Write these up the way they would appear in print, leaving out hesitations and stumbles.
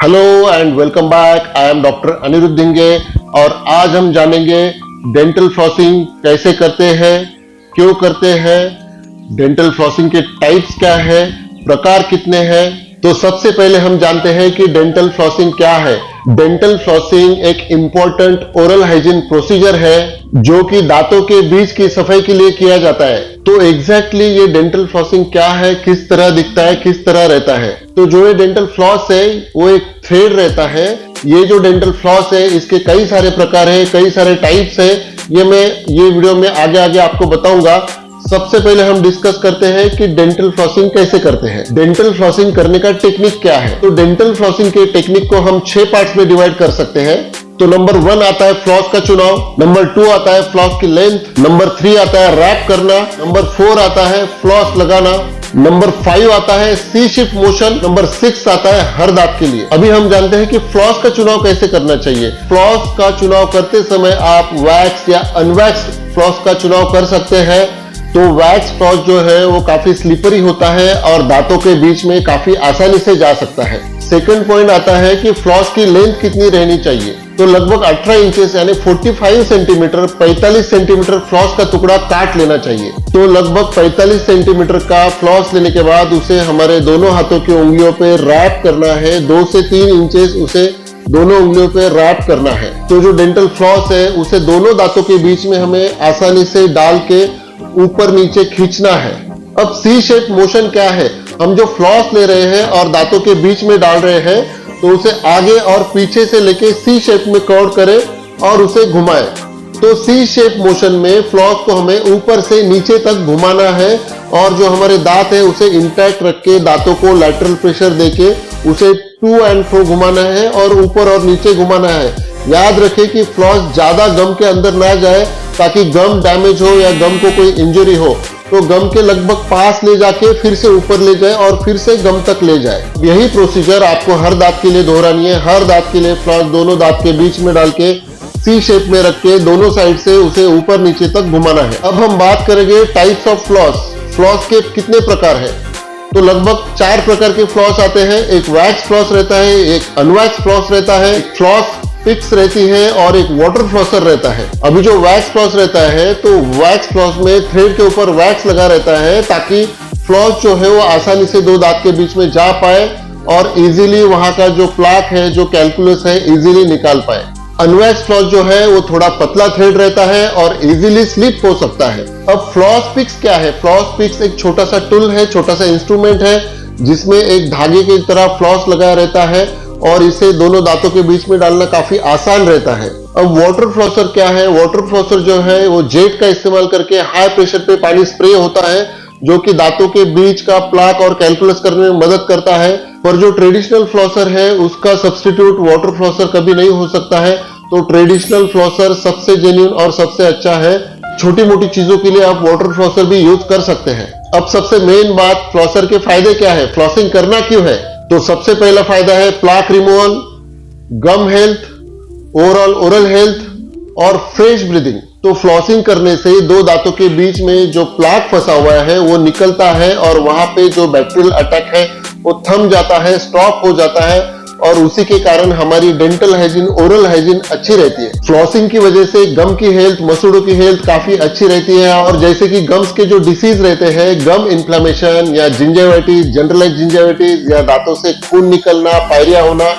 Hello and welcome back. I am doctor Anirudh Dhinge और आज हम जानेंगे डेंटल फ्लॉसिंग कैसे करते हैं, क्यों करते हैं, डेंटल फ्लॉसिंग के टाइप्स क्या है, प्रकार कितने हैं। तो सबसे पहले हम जानते हैं कि डेंटल फ्लॉसिंग क्या है। डेंटल फ्लॉसिंग एक इम्पोर्टेंट ओरल हाइजीन प्रोसीजर है जो कि दांतों के बीच की सफाई के लिए किया जाता है। तो एग्जैक्टली ये डेंटल फ्लॉसिंग क्या है, किस तरह दिखता है, किस तरह रहता है। तो जो ये डेंटल फ्लॉस है वो एक थ्रेड रहता है। ये जो डेंटल फ्लॉस है इसके कई सारे प्रकार है, कई सारे टाइप्स है। ये वीडियो में आगे आगे आपको बताऊंगा। सबसे पहले हम डिस्कस करते हैं कि डेंटल फ्लॉसिंग कैसे करते हैं। डेंटल फ्लॉसिंग करने का टेक्निक क्या है। तो डेंटल फ्लॉसिंग के टेक्निक को हम 6 पार्ट्स में डिवाइड कर सकते हैं। तो नंबर 1 आता है फ्लॉस का चुनाव, नंबर 2 आता है फ्लॉस की लेंथ, नंबर 3 आता है रैप करना, नंबर 4 आता है फ्लॉस लगाना, नंबर 5 आता है सी शिफ्ट मोशन, नंबर 6 आता है हर दांत के लिए। अभी हम जानते हैं कि फ्लॉस का चुनाव कैसे करना चाहिए। फ्लॉस का चुनाव करते समय आप वैक्स या अनवैक्स्ड फ्लॉस का चुनाव कर सकते हैं। तो वैक्स फ्लॉस जो है वो काफी स्लिपरी होता है और दांतों के बीच में काफी आसानी से जा सकता है। सेकंड पॉइंट आता है कि फ्लॉस की लेंथ कितनी रहनी चाहिए। तो लगभग 18 इंचेस यानी 45 सेंटीमीटर 45 सेंटीमीटर फ्लॉस का टुकड़ा काट लेना चाहिए। तो लगभग 45 सेंटीमीटर का फ्लॉस लेने के बाद उसे हमारे दोनों हाथों की उंगलियों पे रैप करना है। 2 से 3 इंचेस उसे दोनों उंगलियों पे रैप करना है। तो जो डेंटल फ्लॉस है उसे दोनों दांतों के बीच में हमें आसानी से डाल के ऊपर नीचे खींचना है। अब सी शेप मोशन क्या है। हम जो फ्लॉस ले रहे हैं और दांतों के बीच में डाल रहे हैं तो उसे आगे और पीछे से लेके सी शेप में कर्व करें और उसे घुमाएं। तो सी शेप मोशन में फ्लॉस को हमें ऊपर से नीचे तक घुमाना है और जो हमारे दांत है उसे इंटैक्ट रख के दांतों को लैटरल प्रेशर देके उसे टू एंड फ्रो घुमाना है और ऊपर और नीचे घुमाना है। याद रखें कि फ्लॉस ज्यादा गम के अंदर ना जाए ताकि गम डैमेज हो या गम को कोई इंजरी हो। तो गम के लगभग पास ले जाके फिर से ऊपर ले जाए और फिर से गम तक ले जाए। यही प्रोसीजर आपको हर दांत के लिए दोहरानी है। हर दांत के लिए फ्लॉस दोनों दांत के बीच में डाल के सी शेप में रख के दोनों साइड से उसे ऊपर नीचे तक घुमाना है। अब हम बात करेंगे टाइप्स ऑफ फ्लॉस। फ्लॉस के कितने प्रकार है। तो लगभग 4 प्रकार के फ्लॉस आते हैं। एक वैक्स फ्लॉस रहता है, एक अनवैक्स फ्लॉस रहता है, एक फ्लॉस पिक्स रहती है और एक वाटर फ्लॉसर रहता है। अभी जो वैक्स फ्लॉस रहता है तो वैक्स फ्लॉस में थ्रेड के ऊपर वैक्स लगा रहता है ताकि फ्लॉस जो है वो आसानी से दो दांत के बीच में जा पाए और इजीली वहां का जो प्लाक है, जो कैलकुलस है, इजीली निकाल पाए। अनवैक्स फ्लॉस जो है वो थोड़ा पतला थ्रेड रहता है और इजीली स्लिप हो सकता है। अब फ्लॉस पिक्स क्या है। फ्लॉस पिक्स एक छोटा सा टूल है, छोटा सा इंस्ट्रूमेंट है जिसमें एक धागे की तरह फ्लॉस लगा रहता है और इसे दोनों दांतों के बीच में डालना काफी आसान रहता है। अब वाटर फ्लॉसर क्या है। वाटर फ्लॉसर जो है वो जेट का इस्तेमाल करके हाई प्रेशर पे पानी स्प्रे होता है जो कि दांतों के बीच का प्लाक और कैलकुलस करने में मदद करता है। पर जो ट्रेडिशनल फ्लॉसर है उसका सब्स्टिट्यूट वाटर फ्लॉसर कभी नहीं हो सकता है। तो ट्रेडिशनल फ्लॉसर सबसे जेन्युइन और सबसे अच्छा है। छोटी मोटी चीजों के लिए आप वाटर फ्लॉसर भी यूज कर सकते हैं। अब सबसे मेन बात, फ्लॉसर के फायदे क्या है, फ्लॉसिंग करना क्यों है। तो सबसे पहला फायदा है प्लाक रिमूवल, गम हेल्थ, ओवरऑल ओरल हेल्थ और फ्रेश ब्रीदिंग। तो फ्लॉसिंग करने से दो दांतों के बीच में जो प्लाक फंसा हुआ है वो निकलता है और वहां पे जो बैक्टीरियल अटैक है वो थम जाता है, स्टॉप हो जाता है और उसी के कारण हमारी डेंटल हाइजीन, ओरल हाइजीन अच्छी रहती है। फ्लॉसिंग की वजह से गम की हेल्थ, मसूड़ों की हेल्थ काफी अच्छी रहती है। और जैसे कि गम्स के जो डिसीज रहते हैं, गम इन्फ्लेमेशन या जिंजाइटिस, जनरलाइज जिंजाइटिस या दांतों से खून निकलना, पायरिया होना,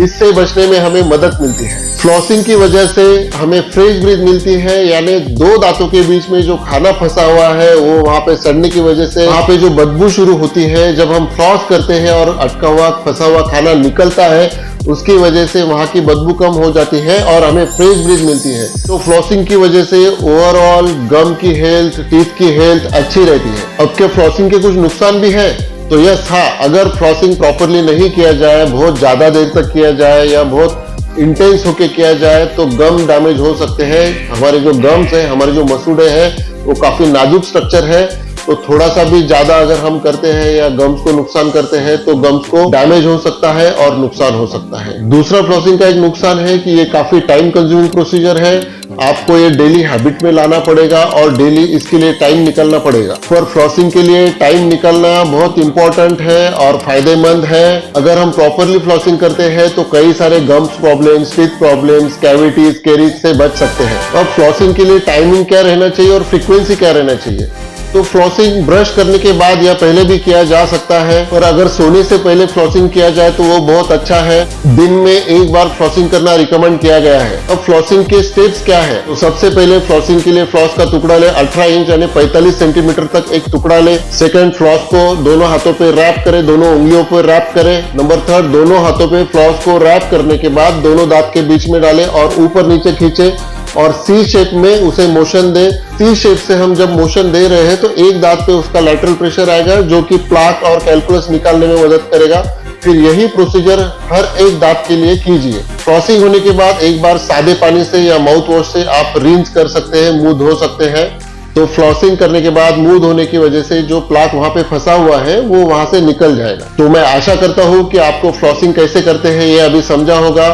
इससे बचने में हमें मदद मिलती है। फ्लॉसिंग की वजह से हमें फ्रेश ब्रीथ मिलती है, यानी दो दांतों के बीच में जो खाना फंसा हुआ है वो वहां पे सड़ने की वजह से वहां पे जो बदबू शुरू होती है, जब हम फ्लॉस करते हैं और अटका हुआ फंसा हुआ खाना निकलता है उसकी वजह से वहां की बदबू कम हो जाती है और हमें फ्रेश ब्रीथ मिलती है। तो फ्लॉसिंग की वजह से ओवरऑल गम की हेल्थ, टीथ की हेल्थ अच्छी रहती है। अब क्या फ्लॉसिंग के कुछ नुकसान भी है। तो यस हाँ, अगर फ्लॉसिंग प्रॉपरली नहीं किया जाए, बहुत ज्यादा देर तक किया जाए या बहुत इंटेंस होके किया जाए तो गम डैमेज हो सकते हैं। हमारे जो गम्स है, हमारे जो मसूड़े हैं वो काफी नाजुक स्ट्रक्चर है तो थोड़ा सा भी ज्यादा अगर हम करते हैं या गम्स को नुकसान करते हैं तो गम्स को डैमेज हो सकता है और नुकसान हो सकता है। दूसरा फ्लॉसिंग का एक नुकसान है कि ये काफी टाइम कंज्यूमिंग प्रोसीजर है। आपको ये डेली हैबिट में लाना पड़ेगा और डेली इसके लिए टाइम निकालना पड़ेगा। फॉर फ्लॉसिंग के लिए टाइम निकालना बहुत इंपॉर्टेंट है और फायदेमंद है। अगर हम प्रॉपरली फ्लॉसिंग करते हैं तो कई सारे gums problems, teeth problems, cavities, carries से बच सकते हैं। अब फ्लॉसिंग के लिए टाइमिंग क्या रहना चाहिए और फ्रीक्वेंसी क्या रहना चाहिए? तो फ्लॉसिंग ब्रश करने के बाद या पहले भी किया जा सकता है, और अगर सोने से पहले फ्लॉसिंग किया जाए तो वो बहुत अच्छा है। दिन में एक बार फ्लॉसिंग करना रिकमेंड किया गया है। अब फ्लॉसिंग के स्टेप्स क्या है? तो सबसे पहले फ्लॉसिंग के लिए फ्लॉस का टुकड़ा ले, 18 इंच यानी 45 सेंटीमीटर तक एक टुकड़ा ले। सेकंड, फ्लॉस को दोनों हाथों पे रैप करे, दोनों उंगलियों पे रैप करे। नंबर थर्ड, दोनों हाथों पे फ्लॉस को रैप करने के बाद दोनों दांत के बीच में डाले और ऊपर नीचे खींचे और सी शेप में उसे मोशन दे। सी शेप से हम जब मोशन दे रहे हैं तो एक दांत पे उसका लैटरल प्रेशर आएगा जो कि प्लाक और कैलकुलस निकालने में मदद करेगा। फिर यही प्रोसीजर हर एक दांत के लिए कीजिए। फ्लॉसिंग होने के बाद एक बार सादे पानी से या माउथ वॉश से आप रिंस कर सकते हैं, मुंह धो सकते हैं। तो फ्लॉसिंग करने के बाद मुंह धोने की वजह से जो प्लाक वहां पे फंसा हुआ है वो वहां से निकल जाएगा। तो मैं आशा करता हूं कि आपको फ्लॉसिंग कैसे करते हैं ये अभी समझा होगा।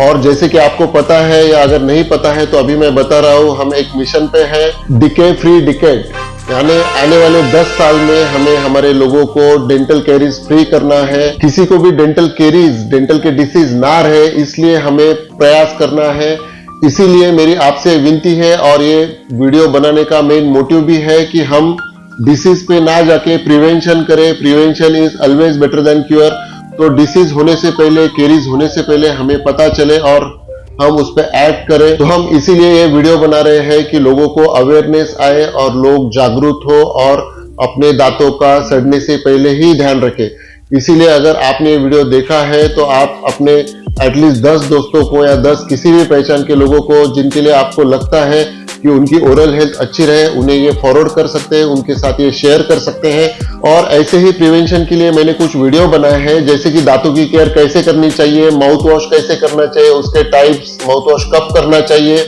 और जैसे कि आपको पता है या अगर नहीं पता है तो अभी मैं बता रहा हूं, हम एक मिशन पे हैं, डिके फ्री डिकेड, यानी आने वाले 10 साल में हमें हमारे लोगों को डेंटल कैरीज फ्री करना है। किसी को भी डेंटल कैरीज, डेंटल के डिसीज ना रहे, इसलिए हमें प्रयास करना है। इसीलिए मेरी आपसे विनती है और ये वीडियो बनाने का मेन मोटिव भी है कि हम डिसीज पे ना जाके प्रिवेंशन करें। Prevention is always better than cure. तो डिसीज होने से पहले, केरीज होने से पहले हमें पता चले और हम उस पर एक्ट करें। तो हम इसीलिए ये वीडियो बना रहे हैं कि लोगों को अवेयरनेस आए और लोग जागरूक हो और अपने दांतों का सड़ने से पहले ही ध्यान रखें। इसीलिए अगर आपने ये वीडियो देखा है तो आप अपने एटलीस्ट 10 दोस्तों को या 10 किसी भी पहचान के लोगों को जिनके लिए आपको लगता है कि उनकी ओरल हेल्थ अच्छी रहे, उन्हें ये फॉरवर्ड कर सकते हैं, उनके साथ ये शेयर कर सकते हैं। और ऐसे ही प्रिवेंशन के लिए मैंने कुछ वीडियो बनाए हैं, जैसे कि दांतों की केयर कैसे करनी चाहिए, माउथ वॉश कैसे करना चाहिए, उसके टाइप्स, माउथ वॉश कब करना चाहिए।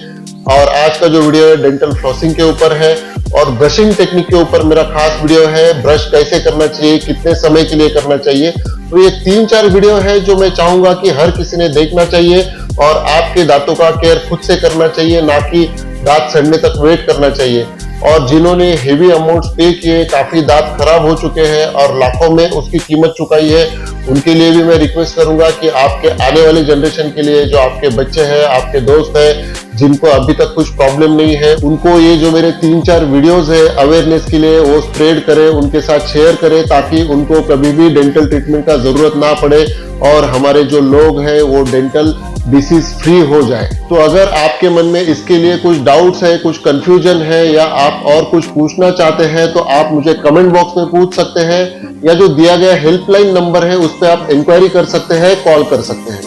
और आज का जो वीडियो है डेंटल फ्लॉसिंग के ऊपर है और ब्रशिंग टेक्निक के ऊपर मेरा खास वीडियो है, ब्रश कैसे करना चाहिए, कितने समय के लिए करना चाहिए। तो ये 3-4 वीडियो है जो मैं चाहूंगा कि हर किसी ने देखना चाहिए और आपके दांतों का केयर खुद से करना चाहिए, ना कि दांत सड़ने तक वेट करना चाहिए। और जिन्होंने हेवी अमाउंट्स पे किए, काफी दांत खराब हो चुके हैं और लाखों में उसकी कीमत चुकाई है, उनके लिए भी मैं रिक्वेस्ट करूंगा कि आपके आने वाली जनरेशन के लिए, जो आपके बच्चे हैं, आपके दोस्त हैं, जिनको अभी तक कुछ प्रॉब्लम नहीं है, उनको ये जो मेरे 3-4 वीडियोस है अवेयरनेस के लिए वो स्प्रेड करें, उनके साथ शेयर करें, ताकि उनको कभी भी डेंटल ट्रीटमेंट का जरूरत ना पड़े और हमारे जो लोग हैं वो डेंटल डिसीज फ्री हो जाए। तो अगर आपके मन में इसके लिए कुछ डाउट्स है, कुछ कंफ्यूजन है या आप और कुछ पूछना चाहते हैं तो आप मुझे कमेंट बॉक्स में पूछ सकते हैं या जो दिया गया हेल्पलाइन नंबर है उस पर आप इंक्वायरी कर सकते हैं, कॉल कर सकते हैं।